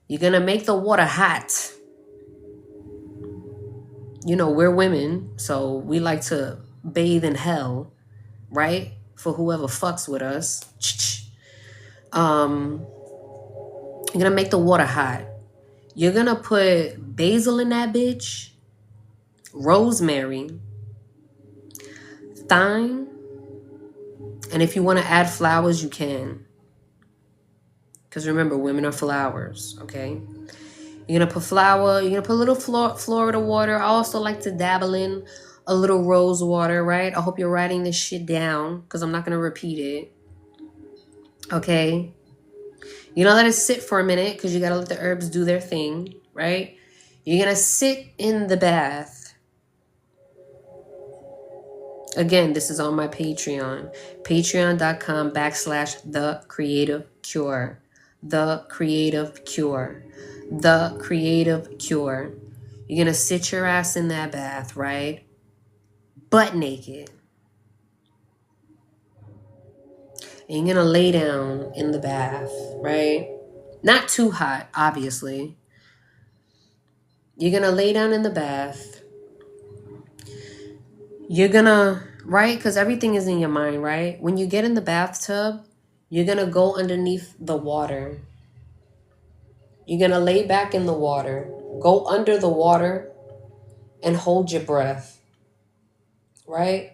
You're going to make the water hot. You know, we're women, so we like to bathe in hell, right? For whoever fucks with us. You're going to make the water hot. You're going to put basil in that bitch, rosemary, thyme, and if you want to add flowers, you can. Because remember, women are flowers, okay? You're going to put flour. You're going to put a little Florida water. I also like to dabble in a little rose water, right? I hope you're writing this shit down because I'm not going to repeat it. Okay? You're going to let it sit for a minute because you got to let the herbs do their thing, right? You're going to sit in the bath. Again, this is on my Patreon. Patreon.com/The Creative Cure. The Creative Cure. The Creative Cure. You're going to sit your ass in that bath, right? Butt naked. And you're going to lay down in the bath, right? Not too hot, obviously. You're going to lay down in the bath. You're going to, right? Because everything is in your mind, right? When you get in the bathtub, you're going to go underneath the water. You're going to lay back in the water. Go under the water and hold your breath, right?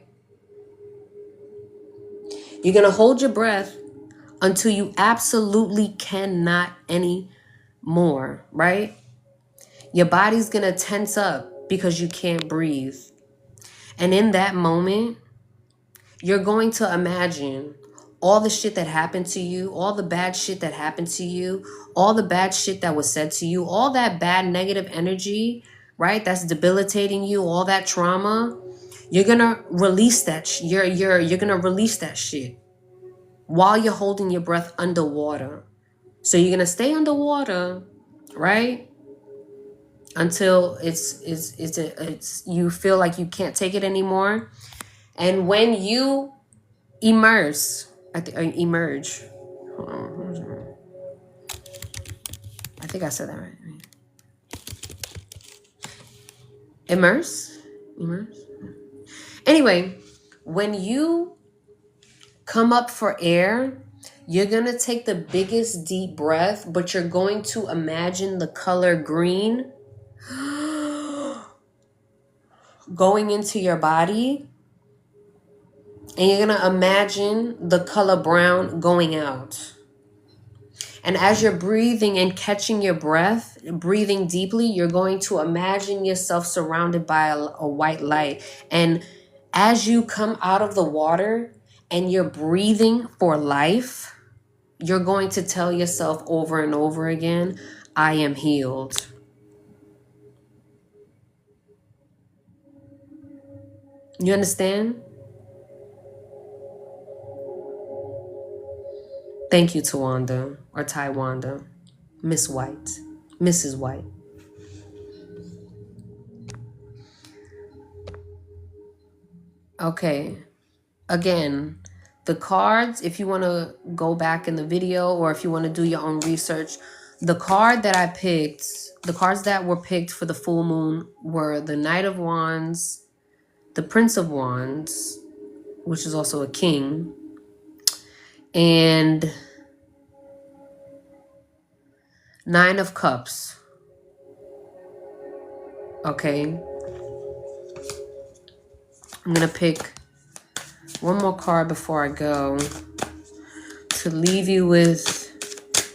You're going to hold your breath until you absolutely cannot anymore, right? Your body's going to tense up because you can't breathe. And in that moment, you're going to imagine all the shit that happened to you, all the bad shit that happened to you, all the bad shit that was said to you, all that bad negative energy, right? That's debilitating you, all that trauma. You're going to release that. You're going to release that shit. while you're holding your breath underwater. So you're going to stay underwater, right? Until it's you feel like you can't take it anymore. And when you emerge, I think I said that right. Immerse? Anyway, when you come up for air, you're going to take the biggest deep breath, but you're going to imagine the color green going into your body. And you're going to imagine the color brown going out. And as you're breathing and catching your breath, breathing deeply, you're going to imagine yourself surrounded by a white light. And as you come out of the water and you're breathing for life, you're going to tell yourself over and over again, I am healed. You understand? Thank you, Tawanda, or Taiwanda, Miss White, Mrs. White. Okay. Again, the cards, if you want to go back in the video or if you want to do your own research, the card that I picked, the cards that were picked for the full moon were the Knight of Wands, the Prince of Wands, which is also a king, and Nine of Cups. Okay. I'm going to pick one more card before I go to leave you with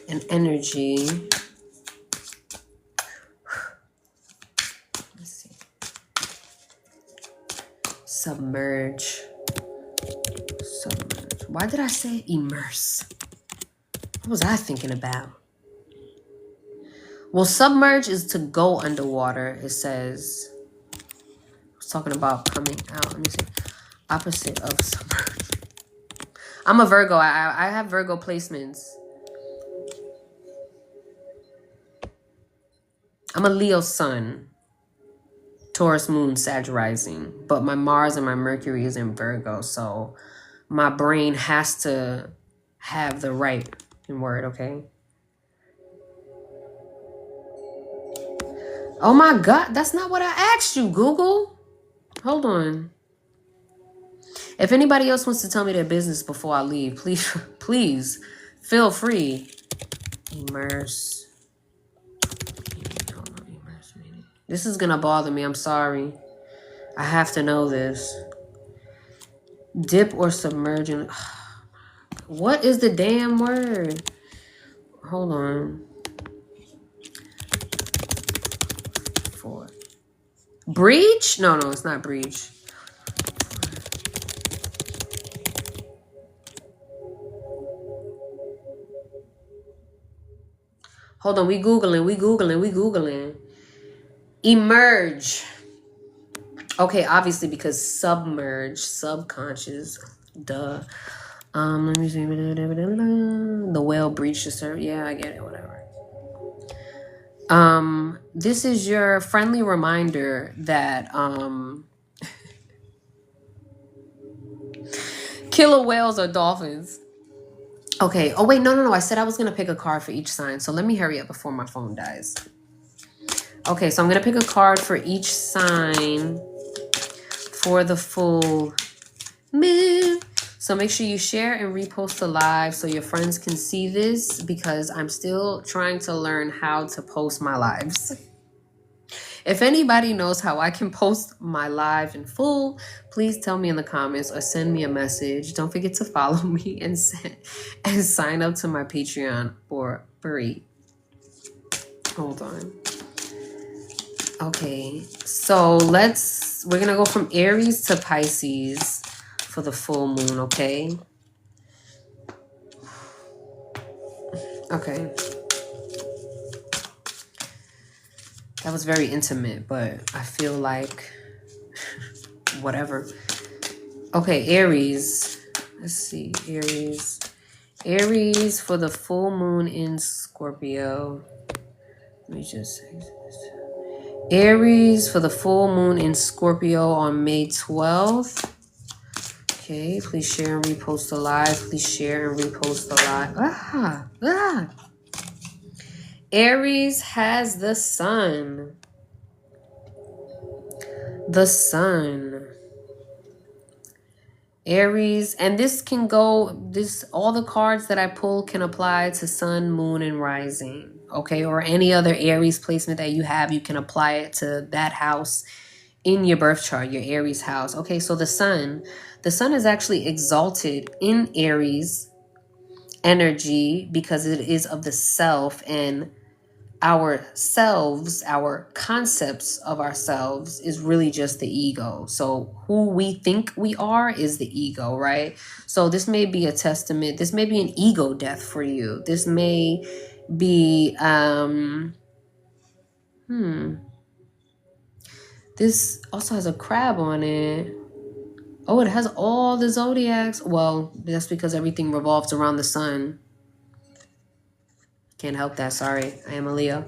an energy. Let's see. Submerge. Why did I say immerse? What was I thinking about? Well, submerge is to go underwater, it says. I was talking about coming out. Let me see. Opposite of submerge. I'm a Virgo. I have Virgo placements. I'm a Leo sun, Taurus moon, Sag rising. But my Mars and my Mercury is in Virgo. So my brain has to have the right word, okay? Oh my God, that's not what I asked you, Google. Hold on. If anybody else wants to tell me their business before I leave, please feel free. Immerse. This is going to bother me. I'm sorry. I have to know this. Dip or submerge. What is the damn word? Hold on. Breach? No, it's not breach. Hold on, we Googling. Emerge. Okay, obviously because submerge, subconscious, duh. Let me see. The whale breached the surface. Yeah, I get it, whatever. This is your friendly reminder that killer whales are dolphins. Okay. Oh wait, no. I said I was gonna pick a card for each sign, so let me hurry up before my phone dies. Okay, so I'm gonna pick a card for each sign for the full moon. So make sure you share and repost the live so your friends can see this, because I'm still trying to learn how to post my lives. If anybody knows how I can post my live in full, please tell me in the comments or send me a message. Don't forget to follow me and sign up to my Patreon for free. Hold on. Okay, so we're gonna go from Aries to Pisces for the full moon, okay? Okay. That was very intimate, but I feel like whatever. Okay, Aries. Let's see, Aries. Aries for the full moon in Scorpio. Let me just say this. Aries for the full moon in Scorpio on May 12th. Okay, please share and repost the live. Please share and repost the live. Aries has the sun. The sun. Aries, and this can go, all the cards that I pull can apply to sun, moon, and rising. Okay, or any other Aries placement that you have, you can apply it to that house in your birth chart, your Aries house. Okay, so the sun is actually exalted in Aries energy because it is of the self, and ourselves, our concepts of ourselves is really just the ego. So who we think we are is the ego, right? So this may be a testament. This may be an ego death for you. This may be, this also has a crab on it. Oh, it has all the zodiacs. Well, that's because everything revolves around the sun. Can't help that. Sorry. I am a Leo.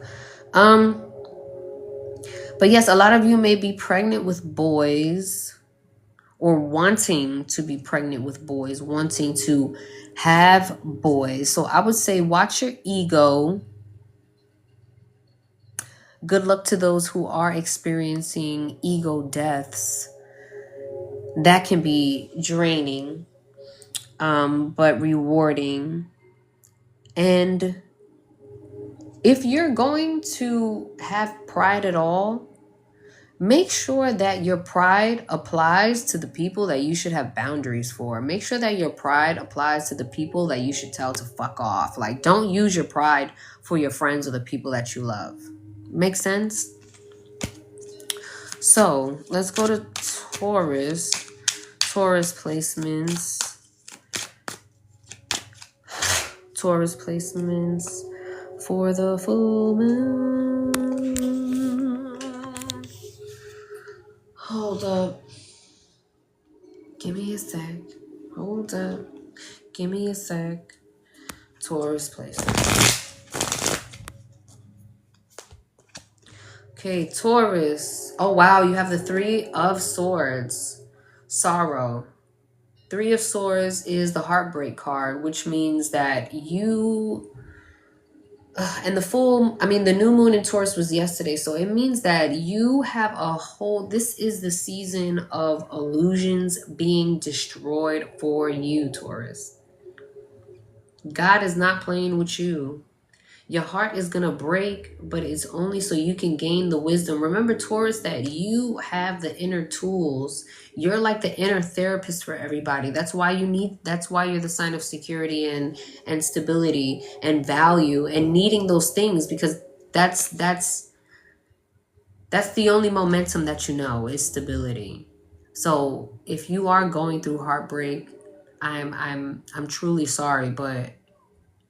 But yes, a lot of you may be pregnant with boys or wanting to be pregnant with boys, wanting to have boys. So I would say watch your ego. Good luck to those who are experiencing ego deaths. That can be draining, but rewarding. And if you're going to have pride at all, make sure that your pride applies to the people that you should have boundaries for. Make sure that your pride applies to the people that you should tell to fuck off. Like, don't use your pride for your friends or the people that you love. Make sense? So let's go to Taurus. Taurus placements. Taurus placements for the full moon. Hold up. Give me a sec. Hold up. Give me a sec. Taurus placements. Okay, Taurus. Oh, wow. You have the Three of Swords. Sorrow. Three of Swords is the heartbreak card, which means that you... and the new moon in Taurus was yesterday. So it means that you have this is the season of illusions being destroyed for you, Taurus. God is not playing with you. Your heart is going to break, but it's only so you can gain the wisdom. Remember, Taurus, that you have the inner tools. You're like the inner therapist for everybody. That's why you're the sign of security and stability and value and needing those things, because that's the only momentum that you know is stability. So if you are going through heartbreak, I'm truly sorry, but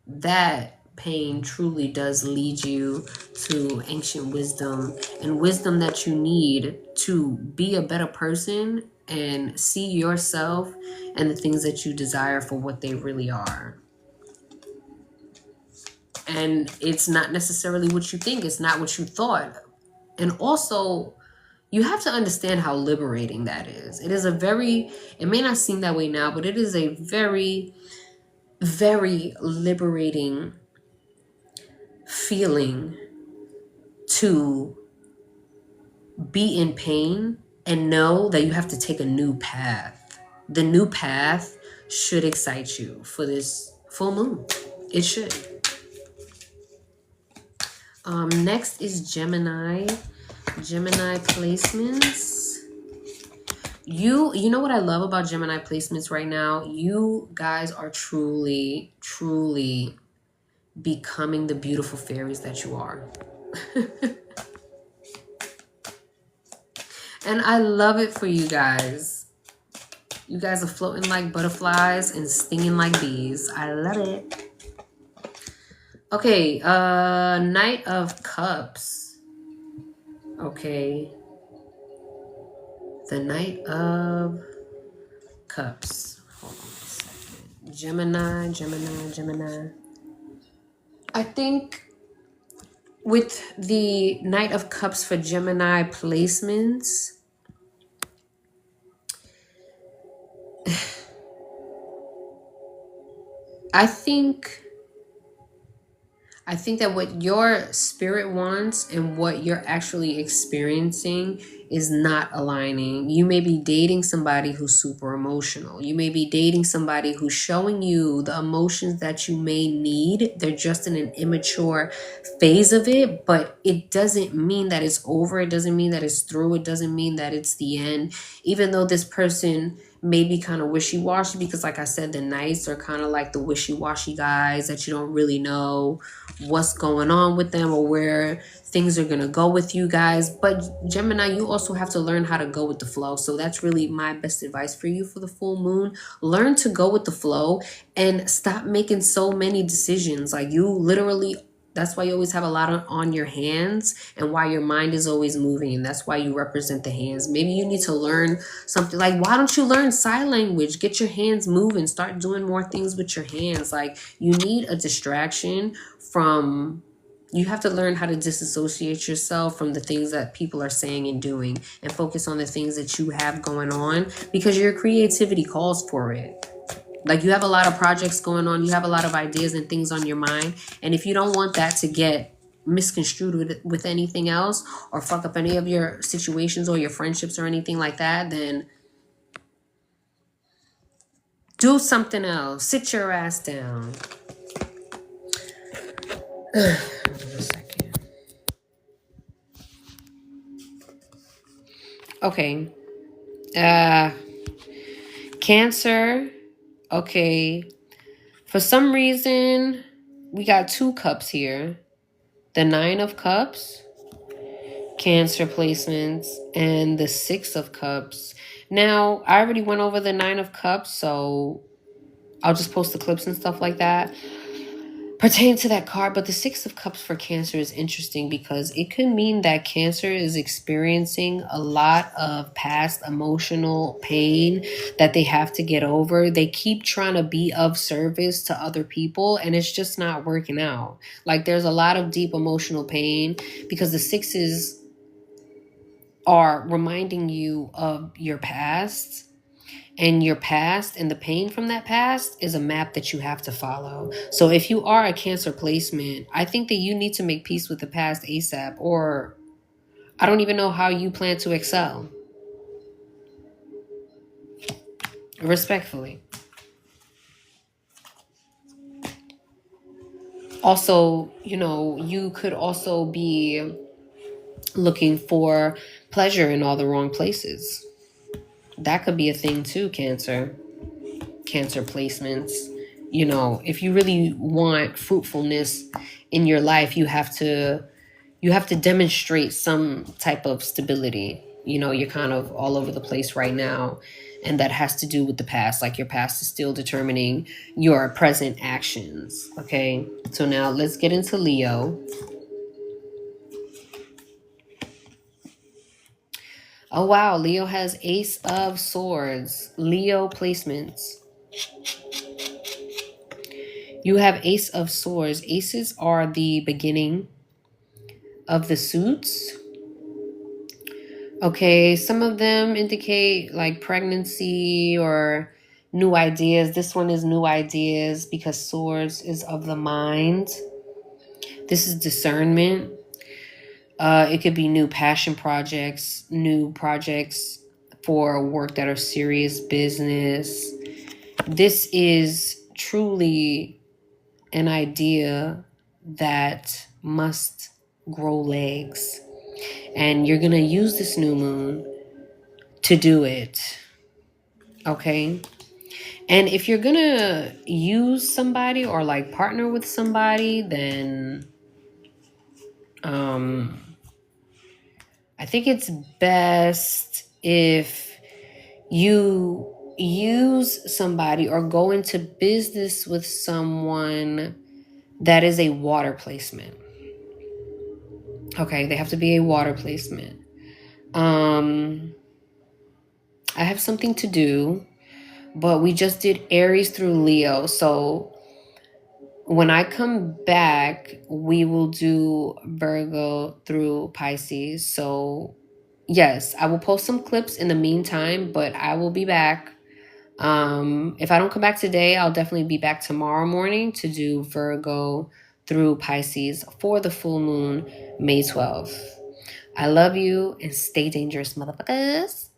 that pain truly does lead you to ancient wisdom and wisdom that you need to be a better person and see yourself and the things that you desire for what they really are. And it's not necessarily what you think. It's not what you thought. And also, you have to understand how liberating that is. It may not seem that way now, but it is a very, very liberating feeling to be in pain and know that you have to take a new path. The new path should excite you for this full moon. It should. Next is Gemini. Gemini placements. You know what I love about Gemini placements right now? You guys are truly, truly becoming the beautiful fairies that you are. And I love it for you guys. You guys are floating like butterflies and stinging like bees. I love it. Okay, Knight of Cups. Okay. The Knight of Cups. Hold on a second. Gemini, Gemini, Gemini. I think with the Knight of Cups for Gemini placements, I think I think that what your spirit wants and what you're actually experiencing is not aligning. You may be dating somebody who's super emotional. You may be dating somebody who's showing you the emotions that you may need. They're just in an immature phase of it, but it doesn't mean that it's over. It doesn't mean that it's through. It doesn't mean that it's the end. Even though this person may be kind of wishy-washy, because like I said, the knights are kind of like the wishy-washy guys that you don't really know what's going on with them or where things are going to go with you guys. But Gemini, you also have to learn how to go with the flow. So that's really my best advice for you for the full moon. Learn to go with the flow and stop making so many decisions. Like you literally, that's why you always have a lot on your hands and why your mind is always moving. And that's why you represent the hands. Maybe you need to learn something like, why don't you learn sign language? Get your hands moving. Start doing more things with your hands. Like you need a distraction from, you have to learn how to disassociate yourself from the things that people are saying and doing and focus on the things that you have going on because your creativity calls for it. Like you have a lot of projects going on. You have a lot of ideas and things on your mind. And if you don't want that to get misconstrued with anything else or fuck up any of your situations or your friendships or anything like that, then do something else. Sit your ass down. Hold on a second. Okay. Cancer. Okay. For some reason, we got 2 cups here. The 9 of Cups, Cancer placements, and the 6 of Cups. Now, I already went over the 9 of Cups, so I'll just post the clips and stuff like that pertain to that card. But the 6 of Cups for Cancer is interesting because it could mean that Cancer is experiencing a lot of past emotional pain that they have to get over. They keep trying to be of service to other people and it's just not working out. Like there's a lot of deep emotional pain because the sixes are reminding you of your past. And your past and the pain from that past is a map that you have to follow. So if you are a Cancer placement, I think that you need to make peace with the past ASAP, or I don't even know how you plan to excel. Respectfully. Also, you could also be looking for pleasure in all the wrong places. That could be a thing too, Cancer placements. If you really want fruitfulness in your life, you have to demonstrate some type of stability. You're kind of all over the place right now, and that has to do with the past. Like your past is still determining your present actions. Okay, so now let's get into Leo. Oh wow, Leo has Ace of Swords. Leo placements. You have Ace of Swords. Aces are the beginning of the suits. Okay, some of them indicate like pregnancy or new ideas. This one is new ideas because Swords is of the mind. This is discernment. It could be new passion projects, new projects for work that are serious business. This is truly an idea that must grow legs. And you're going to use this new moon to do it. Okay? And if you're going to use somebody or like partner with somebody, then I think it's best if you use somebody or go into business with someone that is a water placement. Okay, they have to be a water placement. I have something to do. But we just did Aries through Leo. So when I come back, we will do Virgo through Pisces. So yes, I will post some clips in the meantime, but I will be back. If I don't come back today, I'll definitely be back tomorrow morning to do Virgo through Pisces for the full moon, May 12th. I love you and stay dangerous, motherfuckers.